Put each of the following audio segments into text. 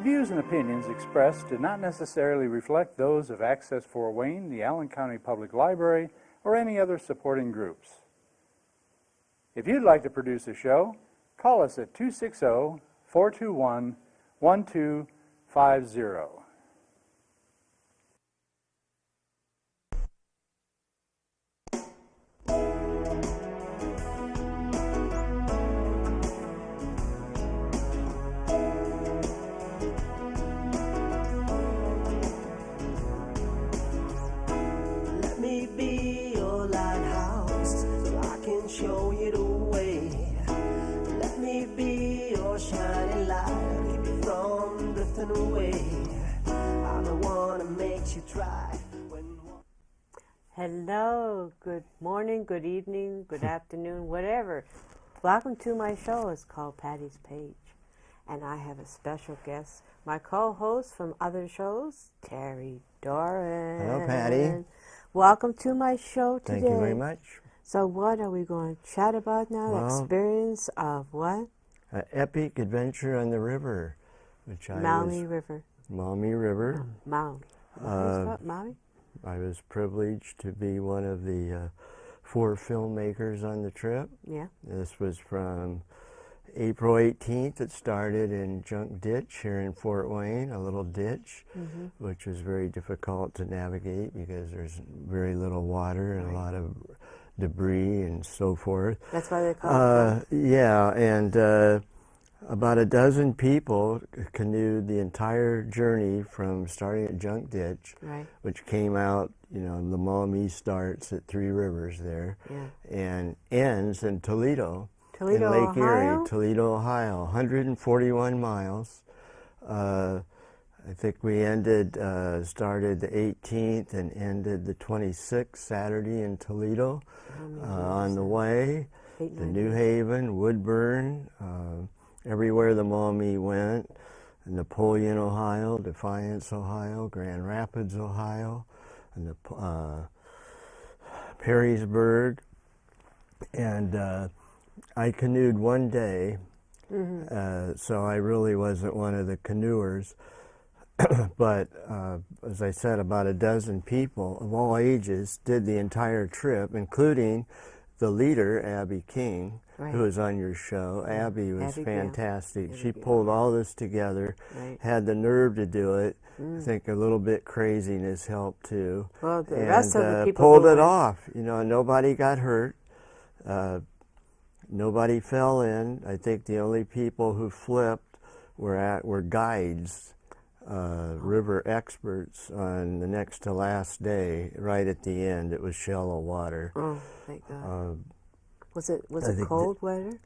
The views and opinions expressed do not necessarily reflect those of Access Fort Wayne, the Allen County Public Library, or any other supporting groups. If you'd like to produce a show, call us at 260-421-1250. Show you the way. Let me be your shining light. Keep you from drifting away. I'm the one that makes you try. Hello, good morning, good evening, good afternoon, whatever. Welcome to my show. It's called Patty's Page. And I have a special guest, my co-host from other shows, Terry Doran. Hello, Patty. Welcome to my show today. Thank you very much. So what are we going to chat about now? Well, the experience of what? An epic adventure on the river, which Maumee River. Maumee River. Maumee. Maumee? I was privileged to be one of the 4 filmmakers on the trip. Yeah. This was from April 18th. It started in Junk Ditch here in Fort Wayne, a little ditch, which was very difficult to navigate because there's very little water and a lot of debris and so forth. That's why they call it. Yeah, and about a dozen people canoed the entire journey from starting at Junk Ditch, which came out, you know, the Maumee starts at 3 Rivers there, and ends in Toledo, in Lake Ohio? Erie, Toledo, Ohio, 141 miles. I think we started the 18th and ended the 26th, Saturday in Toledo. On the way, the New Haven, Woodburn, everywhere the Maumee went, Napoleon, Ohio, Defiance, Ohio, Grand Rapids, Ohio, and Perrysburg. And I canoed one day, so I really wasn't one of the canoers. But as I said, about a dozen people of all ages did the entire trip, including the leader, Abby King, who was on your show. Abby was fantastic. She pulled all this together, had the nerve to do it. I think a little bit craziness helped too. Well, the rest of the people pulled it off. You know, nobody got hurt. Nobody fell in. I think the only people who flipped were guides. River experts on the next to last day. Right at the end, it was shallow water. Oh, thank God. Was it cold weather?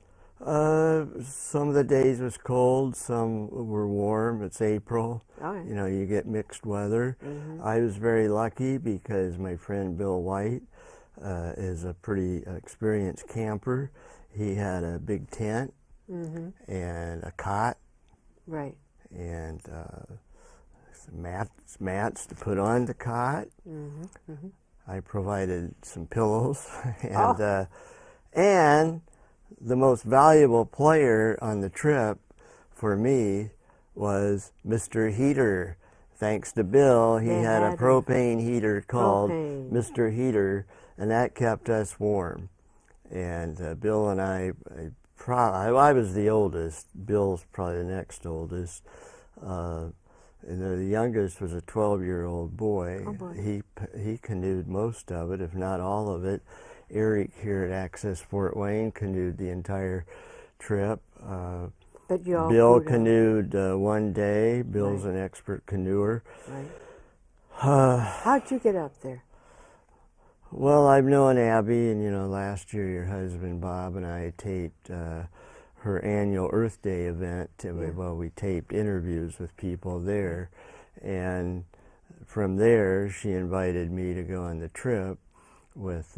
Some of the days was cold, some were warm. It's April. Oh, yeah. You know, you get mixed weather. I was very lucky because my friend Bill White is a pretty experienced camper. He had a big tent and a cot. Right. And mats to put on the cot. I provided some pillows, and the most valuable player on the trip for me was Mr. Heater. Thanks to Bill, he had a propane heater called Mr. Heater, and that kept us warm. And Bill and I was the oldest. Bill's probably the next oldest. And the youngest was a 12-year-old boy. Oh, boy. He canoed most of it, if not all of it. Eric here at Access Fort Wayne canoed the entire trip. But you all Bill canoed one day. Bill's an expert canoer. How'd you get up there? Well, I've known Abby, and you know, last year your husband Bob and I taped her annual Earth Day event. Well, we taped interviews with people there, and from there she invited me to go on the trip with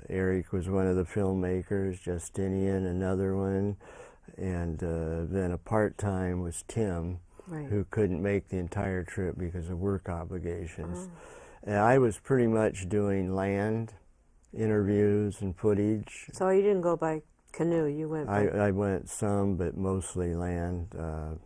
Eric was one of the filmmakers, Justinian another one, and then a part-time was Tim, who couldn't make the entire trip because of work obligations. And I was pretty much doing land interviews and footage. So you didn't go by Canoe, you went by, I went some, but mostly land.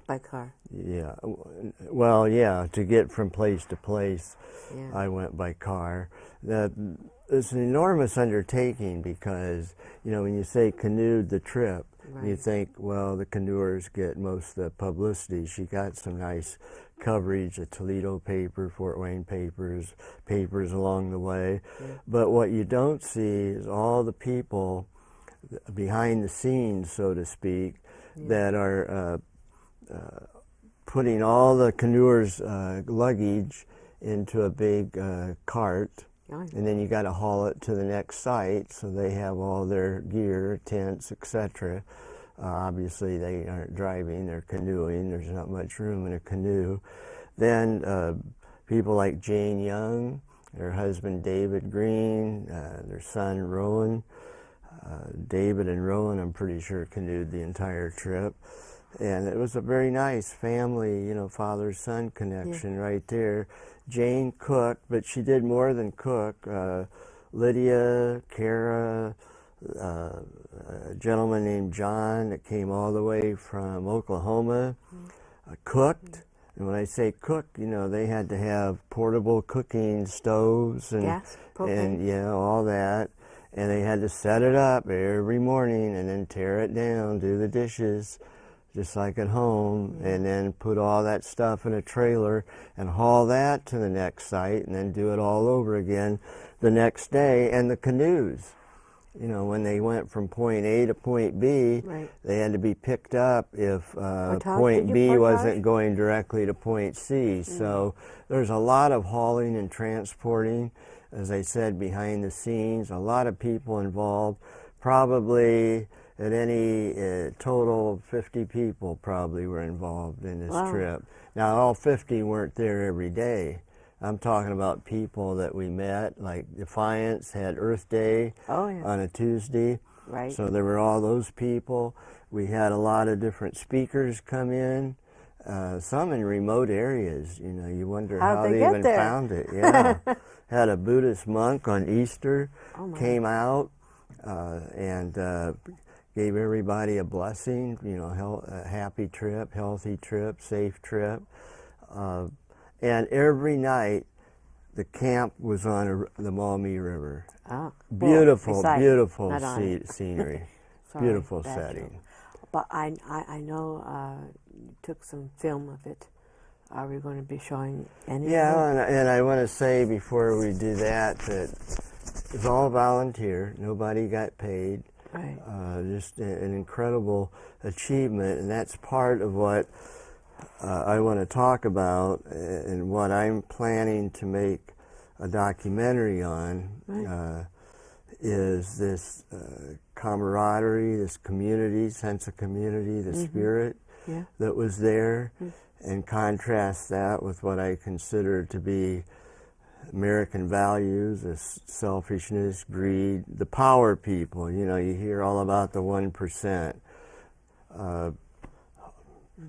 by car. Yeah, well, yeah, to get from place to place, Yeah. I went by car. It's an enormous undertaking because, you know, when you say canoed the trip, you Right. think, well, the canoers get most of the publicity. She got some nice coverage, the Toledo paper, Fort Wayne papers along the way. Yeah. But what you don't see is all the people behind the scenes, so to speak, that are putting all the canoers' luggage into a big cart, Oh, and then you got to haul it to the next site, so they have all their gear, tents, etc. Obviously, they aren't driving; they're canoeing. There's not much room in a canoe. Then people like Jane Young, her husband David Green, their son Rowan. David and Rowan, I'm pretty sure, canoed the entire trip. And it was a very nice family, you know, father-son connection right there. Jane cooked, but she did more than cook. Lydia, Kara, a gentleman named John that came all the way from Oklahoma, cooked. And when I say cook, you know, they had to have portable cooking stoves and, Gas, propane. and yeah, all that. And they had to set it up every morning and then tear it down, do the dishes, just like at home, and then put all that stuff in a trailer and haul that to the next site and then do it all over again the next day. And the canoes, you know, when they went from point A to point B, they had to be picked up if point B wasn't going directly to point C. So there's a lot of hauling and transporting, as I said, behind the scenes, a lot of people involved. Probably at any total 50 people probably were involved in this trip. Now, all 50 weren't there every day. I'm talking about people that we met, like Defiance had Earth Day on a Tuesday. Right. So there were all those people. We had a lot of different speakers come in, some in remote areas. You know, you wonder how they even found it. Yeah. Had a Buddhist monk on Easter, came out and gave everybody a blessing, you know, a happy trip, healthy trip, safe trip. And every night, the camp was on the Maumee River. Oh, beautiful, well, beautiful scenery. Sorry, beautiful setting. Joke. But I know you took some film of it. Are we going to be showing any? Yeah, and I want to say before we do that it's all volunteer. Nobody got paid. Right. Just an incredible achievement, and that's part of what I want to talk about and what I'm planning to make a documentary on. Is this camaraderie, this community, sense of community, the spirit that was there, and contrast that with what I consider to be American values, this selfishness, greed, the power people. You know, you hear all about the 1%.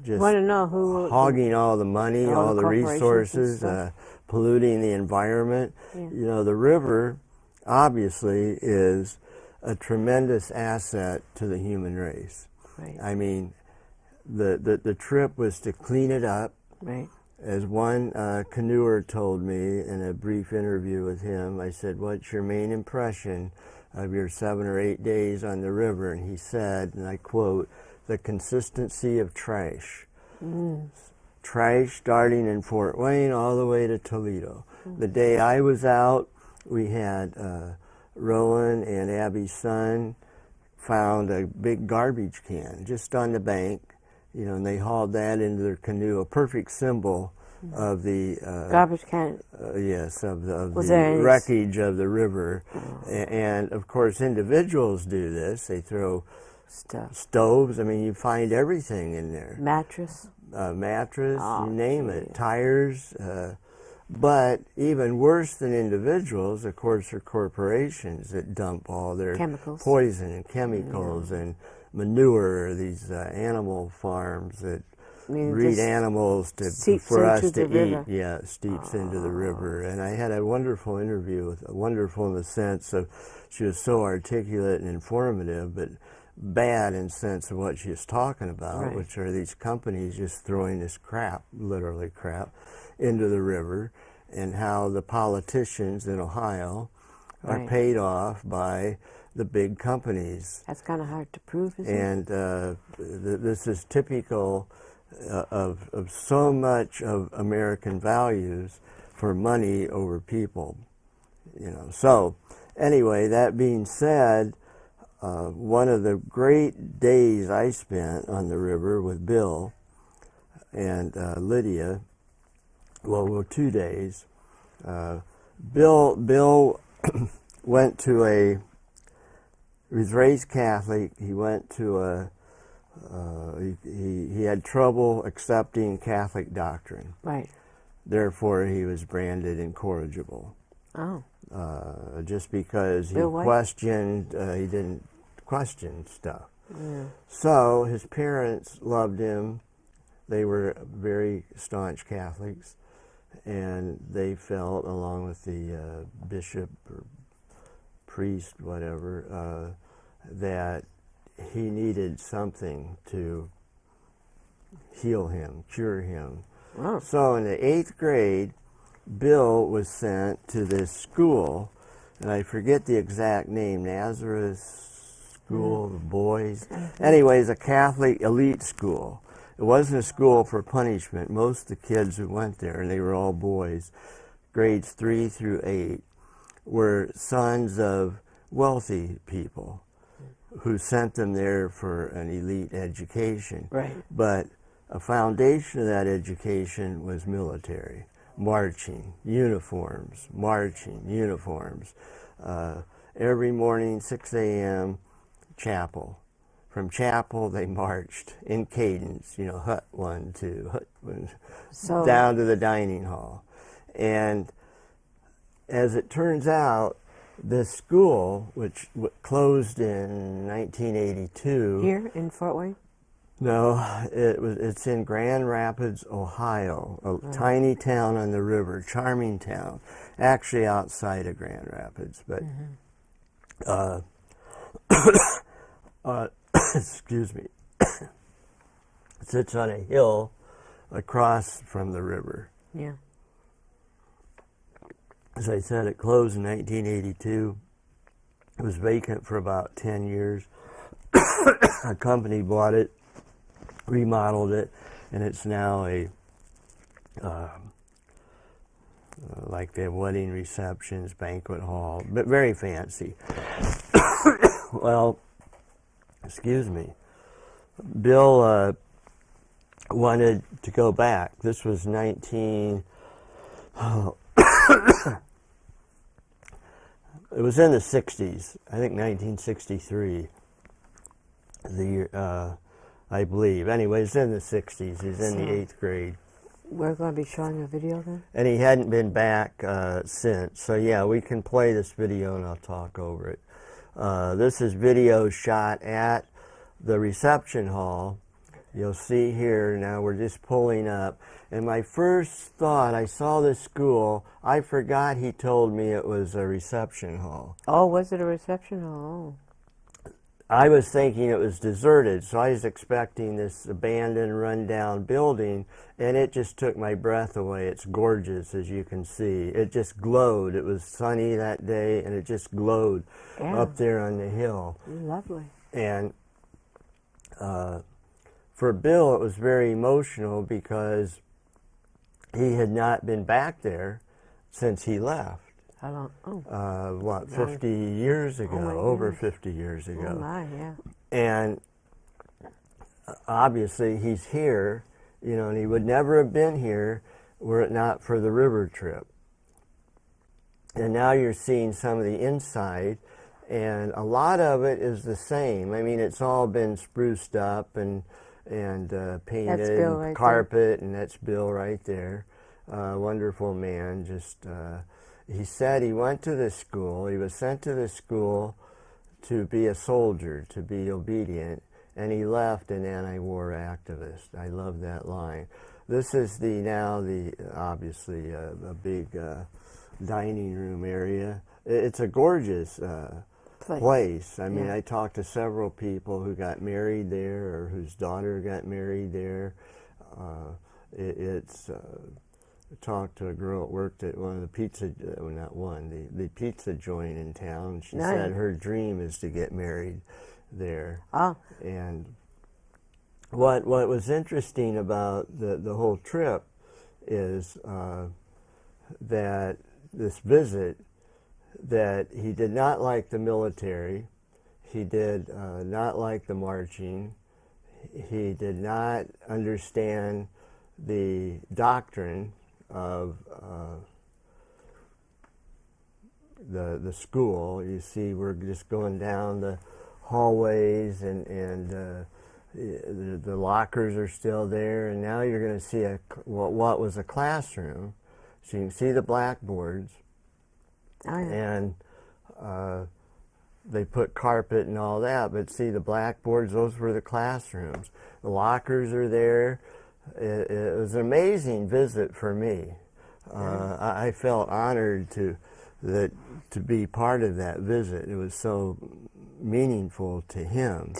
Just want to know who hogging all the money, all the resources, polluting the environment. You know, the river obviously is a tremendous asset to the human race. Right. I mean, the trip was to clean it up. Right. As one canoer told me in a brief interview with him, I said, "What's your main impression of your 7 or 8 days on the river?" And he said, and I quote, "The consistency of trash." Trash starting in Fort Wayne all the way to Toledo. The day I was out, we had Rowan and Abby's son found a big garbage can just on the bank, you know, and they hauled that into their canoe, a perfect symbol of the garbage can. Yes, of the wreckage of the river. And of course, individuals do this. They throw stoves. I mean, you find everything in there. Mattress, you name it. Tires. But even worse than individuals, of course, are corporations that dump all their poison and chemicals and manure, these animal farms that breed animals seeps for into us to the river. eat. Yeah, steeps into the river. And I had a wonderful interview with, wonderful in the sense of she was so articulate and informative, but bad in the sense of what she was talking about, Right. which are these companies just throwing this crap, literally crap, into the river, and how the politicians in Ohio are Right. paid off by the big companies. That's kind of hard to prove, isn't it? And this is typical of so much of American values for money over people, you know. So anyway, that being said, one of the great days I spent on the river with Bill and Lydia, well, 2 days. Bill went to he was raised Catholic. He went to he had trouble accepting Catholic doctrine. Right. Therefore, he was branded incorrigible. Oh. Just because he Bill White? questioned, he didn't question stuff. Yeah. So his parents loved him. They were very staunch Catholics, and they felt, along with the bishop or priest, whatever, that he needed something to heal him, cure him. Oh. So in the 8th grade, Bill was sent to this school, and I forget the exact name, Nazareth School of Boys. Anyways, a Catholic elite school. It wasn't a school for punishment. Most of the kids who went there, and they were all boys, grades 3 through 8, were sons of wealthy people who sent them there for an elite education. Right. But a foundation of that education was military. Marching, uniforms, marching, uniforms. Every morning, 6 a.m., chapel. From chapel, they marched in cadence, you know, hut 1, 2, hut 1, So down to the dining hall. And as it turns out, this school, which closed in 1982. here in Fort Wayne? No, it's in Grand Rapids, Ohio, a tiny town on the river, charming town, actually outside of Grand Rapids, but excuse me, it sits on a hill across from the river. Yeah. As I said, it closed in 1982. It was vacant for about 10 years. A company bought it, remodeled it, and it's now a like they have wedding receptions, banquet hall, but very fancy. Well, excuse me. Bill wanted to go back. This was it was in the 60s, I think 1963, the year, I believe. Anyway, it's in the 60s. He's in the 8th grade. We're going to be showing a video then? And he hadn't been back since. So yeah, we can play this video and I'll talk over it. This is video shot at the reception hall. You'll see here, now we're just pulling up. And my first thought, I saw this school, I forgot he told me it was a reception hall. Oh, was it a reception hall? I was thinking it was deserted, so I was expecting this abandoned, rundown building, and it just took my breath away. It's gorgeous, as you can see. It just glowed. It was sunny that day, and it just glowed up there on the hill. Lovely. And for Bill, it was very emotional because he had not been back there since he left. How long? What, 50 years ago, over 50 years ago. Oh my, yeah. And obviously he's here, you know, and he would never have been here were it not for the river trip. And now you're seeing some of the inside, and a lot of it is the same. I mean, it's all been spruced up and painted, That's Bill right carpet, and that's Bill right there. Wonderful man, just... he said he went to this school, he was sent to this school to be a soldier, to be obedient, and he left an anti-war activist. I love that line. This is obviously a big dining room area. It's a gorgeous place. I mean, Yeah. I talked to several people who got married there or whose daughter got married there. I talked to a girl that worked at one of the pizza, well, not one, the pizza joint in town. She said her dream is to get married there. Oh. And what was interesting about the whole trip is that this visit, that he did not like the military, he did not like the marching, he did not understand the doctrine of the school. You see, we're just going down the hallways, and the lockers are still there, and now you're going to see what was a classroom. So you can see the blackboards, and they put carpet and all that, but see the blackboards, those were the classrooms. The lockers are there. It was an amazing visit for me. I felt honored to be part of that visit. It was so meaningful to him.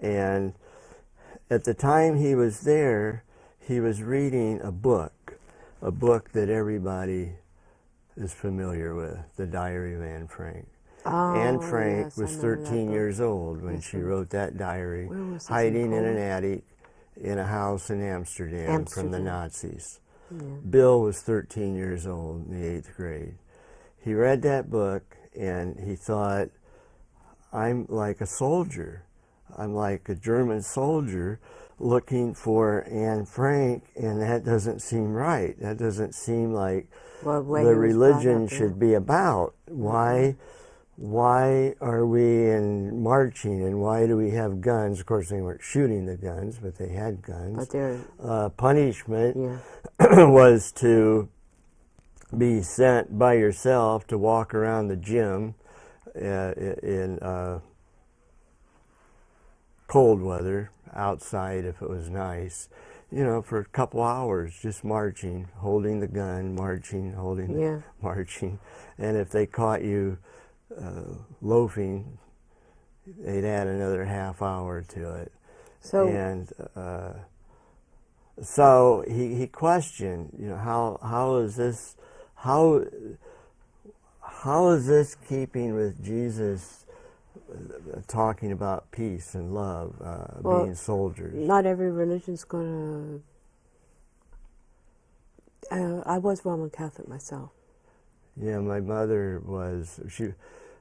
And at the time he was there, he was reading a book that everybody is familiar with, The Diary of Anne Frank. Oh, Anne Frank yes, was I remember that 13 book. years old when she wrote that diary, Where was this, hiding in an Poland? attic in a house in Amsterdam from the Amsterdam. Nazis. Yeah. Bill was 13 years old in the 8th grade. He read that book and he thought, I'm like a soldier. I'm like a German soldier looking for Anne Frank, and that doesn't seem right. That doesn't seem like Well, the religion should be about. Why are we in marching, and why do we have guns? Of course, they weren't shooting the guns, but they had guns. But they're Punishment was to be sent by yourself to walk around the gym in cold weather, outside if it was nice, for a couple hours, just marching, holding the gun, marching, marching. And if they caught you loafing, they'd add another half hour to it. So, so he questioned, how is this keeping with Jesus talking about peace and love, being soldiers? Not every religion's going to... I was Roman Catholic myself. Yeah, my mother was...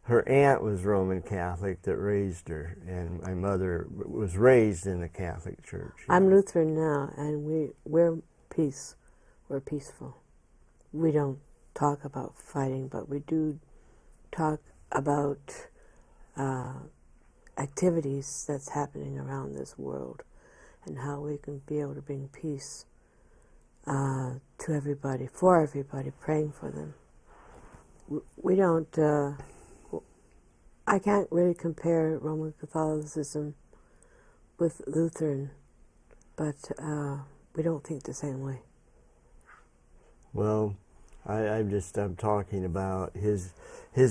Her aunt was Roman Catholic that raised her, and my mother was raised in the Catholic Church. I'm Lutheran now, and we're peace. We're peaceful. We don't talk about fighting, but we do talk about activities that's happening around this world, and how we can be able to bring peace to everybody, for everybody, praying for them. We don't... I can't really compare Roman Catholicism with Lutheran, but we don't think the same way. Well, I'm talking about his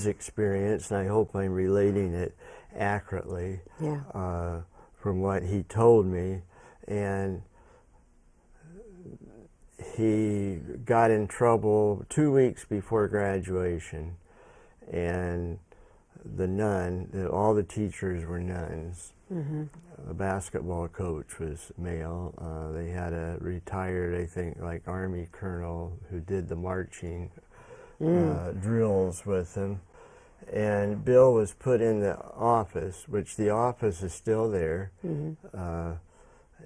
experience, and I hope I'm relating it accurately from what he told me. And he got in trouble 2 weeks before graduation, and the nun, all the teachers were nuns. Mm-hmm. The basketball coach was male. They had a retired, I think, like Army colonel who did the marching drills with them. And Bill was put in the office, which the office is still there. Mm-hmm.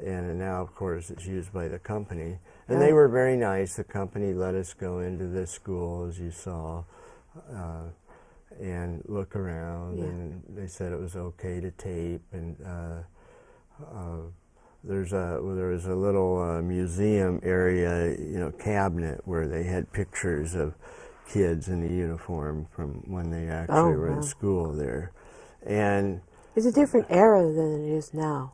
And now, of course, it's used by the company. And they were very nice. The company let us go into this school, as you saw, and look around. Yeah. And they said it was okay to tape. And there was a little museum area, cabinet where they had pictures of kids in the uniform from when they actually were in school there. And it's a different era than it is now.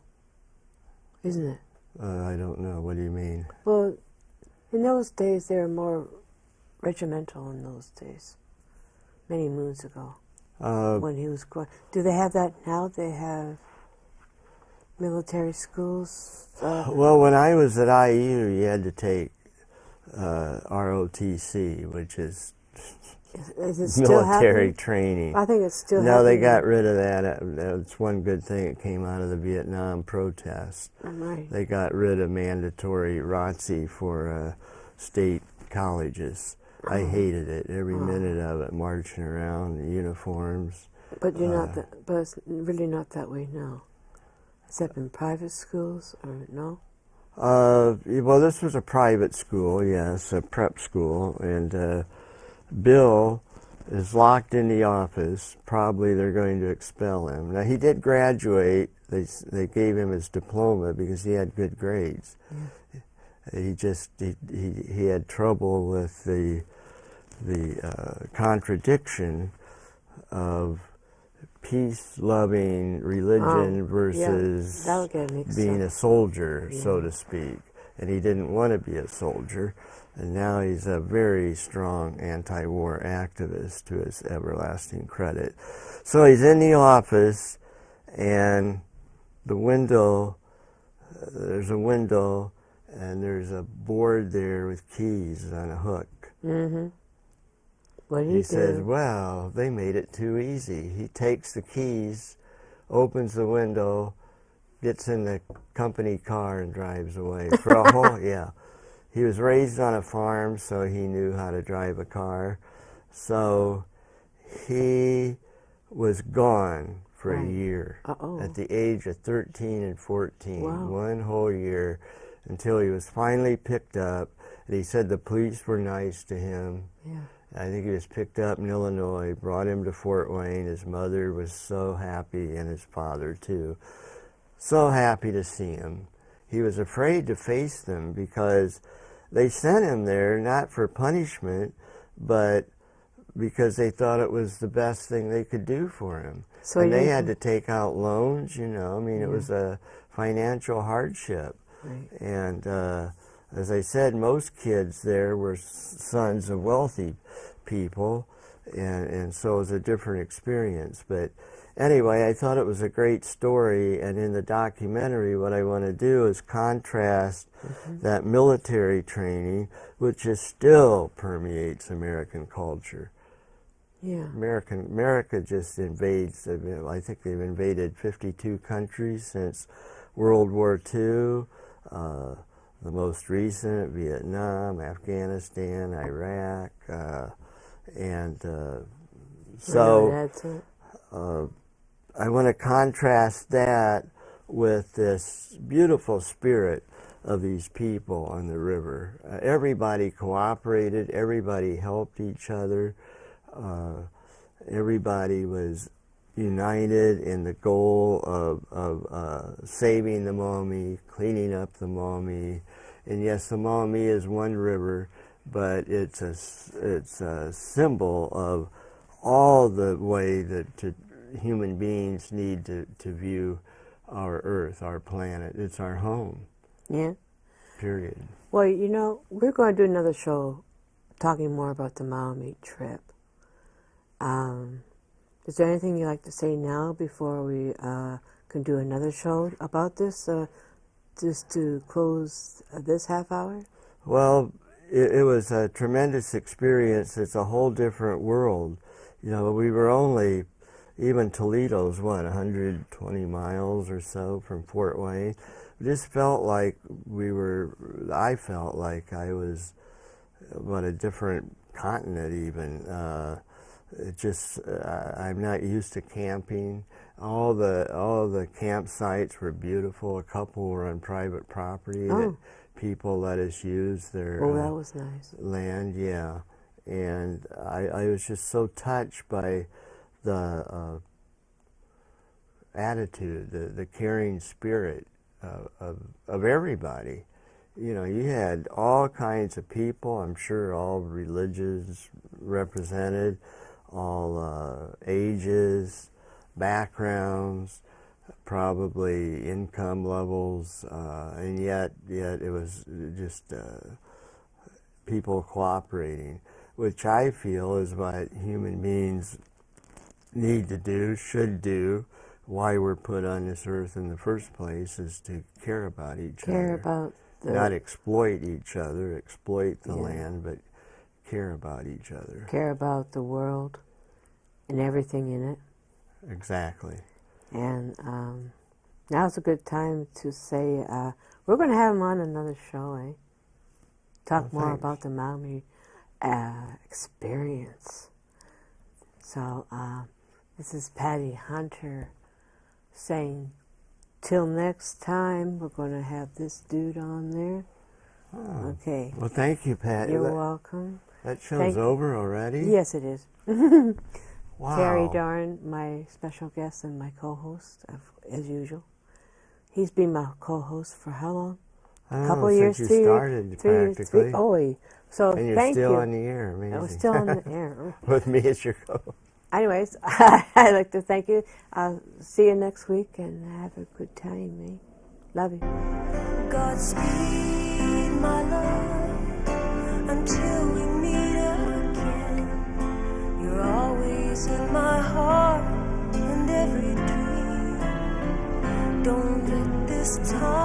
isn't it? I don't know. What do you mean? Well, in those days, they were more regimental in those days, many moons ago, when he was going. Do they have that now? They have military schools? Well, when I was at IU, you had to take ROTC, which is is it still military happening? training. I think it's still No, happening. they got rid of that. That's one good thing that came out of the Vietnam protests. Right. They got rid of mandatory ROTC for state colleges. I hated it, every minute of it, marching around in uniforms. But you're not that. But it's really not that way now. Except in private schools, or no? Well, this was a private school, yes, a prep school, and Bill is locked in the office. Probably they're going to expel him. Now, he did graduate. They gave him his diploma because he had good grades. Yeah. He had trouble with the contradiction of peace-loving religion versus being a soldier, so to speak. And he didn't want to be a soldier. And now he's a very strong anti-war activist, to his everlasting credit. So he's in the office, and the window, there's a window, and there's a board there with keys on a hook. Mm-hmm. What do you do? He says, well, they made it too easy. He takes the keys, opens the window, gets in the company car and drives away. For a whole, yeah. He was raised on a farm, so he knew how to drive a car. So he was gone for a year. At the age of 13 and 14. Wow. One whole year, until he was finally picked up. And he said the police were nice to him. Yeah. I think he was picked up in Illinois, brought him to Fort Wayne. His mother was so happy, and his father too. So happy to see him. He was afraid to face them because they sent him there not for punishment, but because they thought it was the best thing they could do for him. So and they had to take out loans, you know. I mean, it was a financial hardship. Right. And as I said, most kids there were sons of wealthy people, and so it was a different experience. But anyway, I thought it was a great story, and in the documentary what I want to do is contrast that military training, which is still permeates American culture. Yeah. America just invades, I think they've invaded 52 countries since World War II. The most recent, Vietnam, Afghanistan, Iraq, and so I want to contrast that with this beautiful spirit of these people on the river. Everybody cooperated, everybody helped each other, everybody was united in the goal of saving the Maumee, cleaning up the Maumee. And yes, the Maumee is one river, but it's a symbol of all the way that human beings need to view our earth, our planet. It's our home. Yeah. Period. Well, you know, we're going to do another show talking more about the Maumee trip. Is there anything you'd like to say now before we can do another show about this, just to close this half hour? Well, it was a tremendous experience. It's a whole different world. You know, we were only, even Toledo's, 120 miles or so from Fort Wayne. It just felt like I felt like I was on a different continent even. I'm not used to camping. All the campsites were beautiful. A couple were on private property that people let us use their that was nice. land. Yeah, and I was just so touched by the attitude, the caring spirit of everybody. You know, you had all kinds of people. I'm sure all religions represented. All ages, backgrounds, probably income levels, and yet it was just people cooperating, which I feel is what human beings need to do, should do, why we're put on this earth in the first place, is to care about each other. Care about the... Not exploit each other, exploit the land, but care about each other. Care about the world and everything in it. Exactly. And now's a good time to say, we're going to have him on another show, eh? Talk more about the Maumee experience. So this is Patty Hunter saying, till next time, we're going to have this dude on there. Oh. Okay. Well, thank you, Patty. You're welcome. That show's over already? Yes, it is. Wow. Terry Doran, my special guest and my co-host, as usual. He's been my co-host for how long? A couple years, since you started, practically. So and you're thank still you. on the air, amazing. I was still on the air. With me as your co-host. Anyways, I'd like to thank you. I'll see you next week and have a good time, eh? Love you. Godspeed, my love, until we meet again. You're always in my heart and every dream. Don't let this time